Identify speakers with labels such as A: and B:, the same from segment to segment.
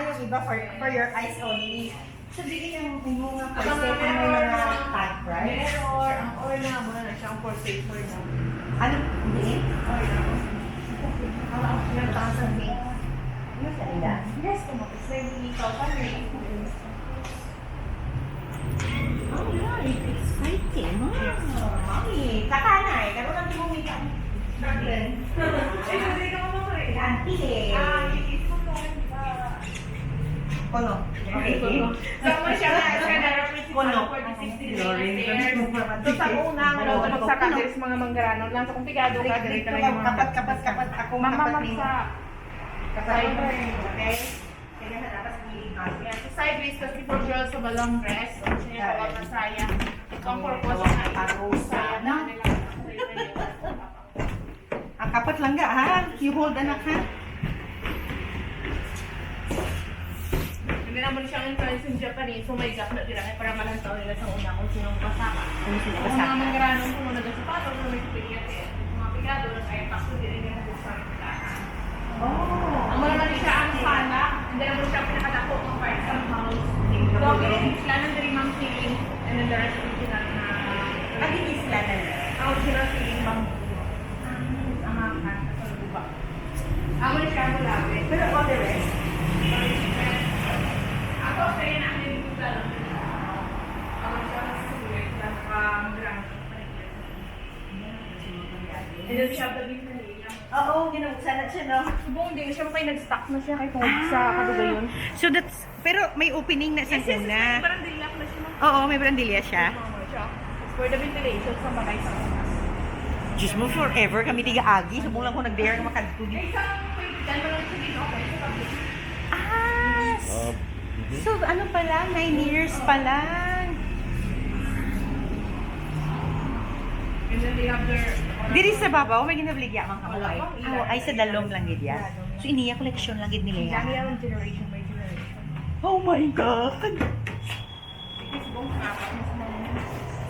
A: yung iba for your eyes only. Sabihin yung mga corset na may mga tag price.
B: Mirror, ang orna mo na siyang for paper na.
A: Ano? Hindi?
B: Orna.
A: Yung thousand feet. Ano sa nila?
B: Yes, kumapit. May ikaw pa rin.
A: Oh, yeah, it's exciting. Mami, katanay. Karoon ang bumika.
B: Eh, hindi ka mo pa rin.
A: Auntie.
B: Ikis mo mo.
A: Kono. Okay.
B: Sama siya na represent
A: Kono.
B: for the 60
A: Sorry.
B: So sa unang magsaka din sa mga manggaranon lang sa kumpigado ka diri ka lang yung mga
A: Kapat. Ako
B: mamamagsa.
A: Kapat. Okay? Kaya na dapat ilikas.
B: Yeah, so sideways kasi for girls sa balong dress. So siya tawag na saya. Ang purpose na
A: Parusa.
B: na nila.
A: Ang kapat lang ga, ha? You hold anak, ha?
B: Hindi naman siyang influence in Japanese. So may gap na sila para malantaw nila sa una kung sinong kasama. Kung mga manggaranon kung muna sa pato, kung may pigyan eh. Mga pigado na kaya pakso din nila na gusto rin nila.
A: Oh.
B: Ang wala man siya ang sana, hindi naman siya pinakadako ng part ng house. So, ganyan sila ng limang ceiling and then the rest of sila na
A: Ang isla na lang.
B: ang original ceiling bang ang hakan sa lupa. Ang wala siya mula.
A: Pero all the rest?
B: Ako, kaya namin yung lupa lang. Ang wala siya sa sulit na nakagrang. And then siya bagay sa nila.
A: Oo, ginugsan na siya, no?
B: Subong din siya makay nag-stock na siya kahit tungkol sa kadugayon.
A: So that's, pero may opening na sa una.
B: Parang dilak na siya.
A: Oo, may brandilya siya.
B: For the ventilation sa bagay sa una.
A: Diyos mo, forever kami tiga-agi. Subong lang ko nag-dare makadtuli.
B: Ay, sa pwede mo lang siya dito. Okay, sa public.
A: Ah! So ano pa lang, 9 years pa lang.
B: And then they have their...
A: Diri sa babaw, may ginabligya mang kamuhay. Ay, sa dalom lang gid ya. So iniya collection lang gid nila
B: Dami
A: ya.
B: yung generation by generation.
A: Oh my God!
B: Kasi buong apat na sa mga...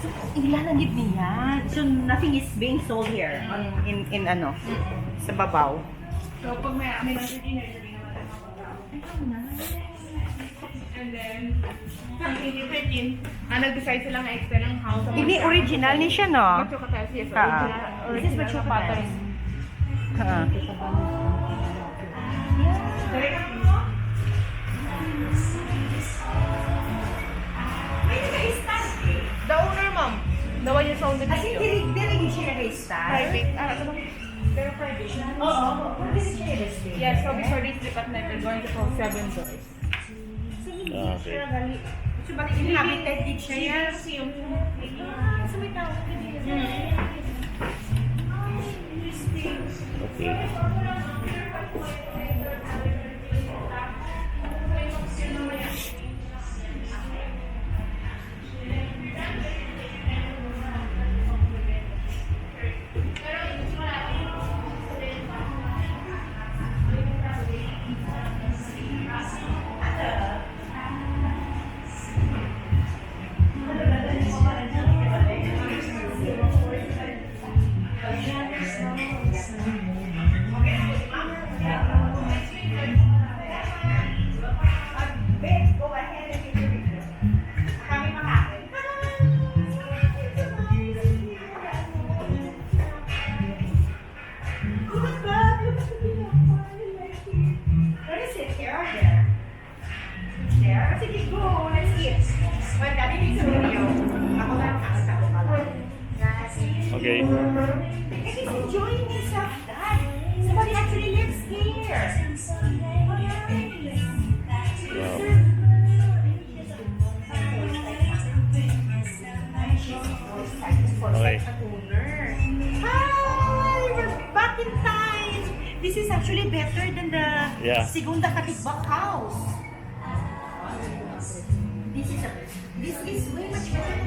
A: So, ilan lang gid niya. So nothing is being sold here in ano, sa babaw.
B: So, pag may lang dinner, sabi naman ang mga tao. And then, ang 2013, nag-decide silang extra ng house. sa mga
A: Ini
B: tao.
A: original ni siya, no?
B: Macho Katals, yes.
A: Ah.
B: Original.
A: This is Macho
B: na
A: Katals.
B: pattern.
A: Ha.
B: Dali ka mo?
A: May naka-stand eh.
B: The owner, ma'am. The one you saw in the
A: As in,
B: video.
A: dili siya naka-stand?
B: Private. Ito ba? Pero private.
A: Oo. Dili siya naka-stand?
B: Yes, so before this department, we're going to call 7 doors.
A: So, hindi
C: Ah,
A: siya gali. So, bakit inhabited din siya yan?
B: Museum.
A: Ah, so may tawag din yun.
C: Okay.
A: Go ahead and give your review. Kami makakit. Oh my God, look at the video. Where is it? Here or there? There? Sige, go. Let's eat. Well, dami din sa video. Ako lang nakakasako ka lang.
C: Okay.
A: And he's enjoying himself, Dad. Somebody actually lives here.
C: Wow. Okay.
A: Hi! We're back in time! This is actually better than the
C: Yeah.
A: Segunda Katibak house. This is way much better.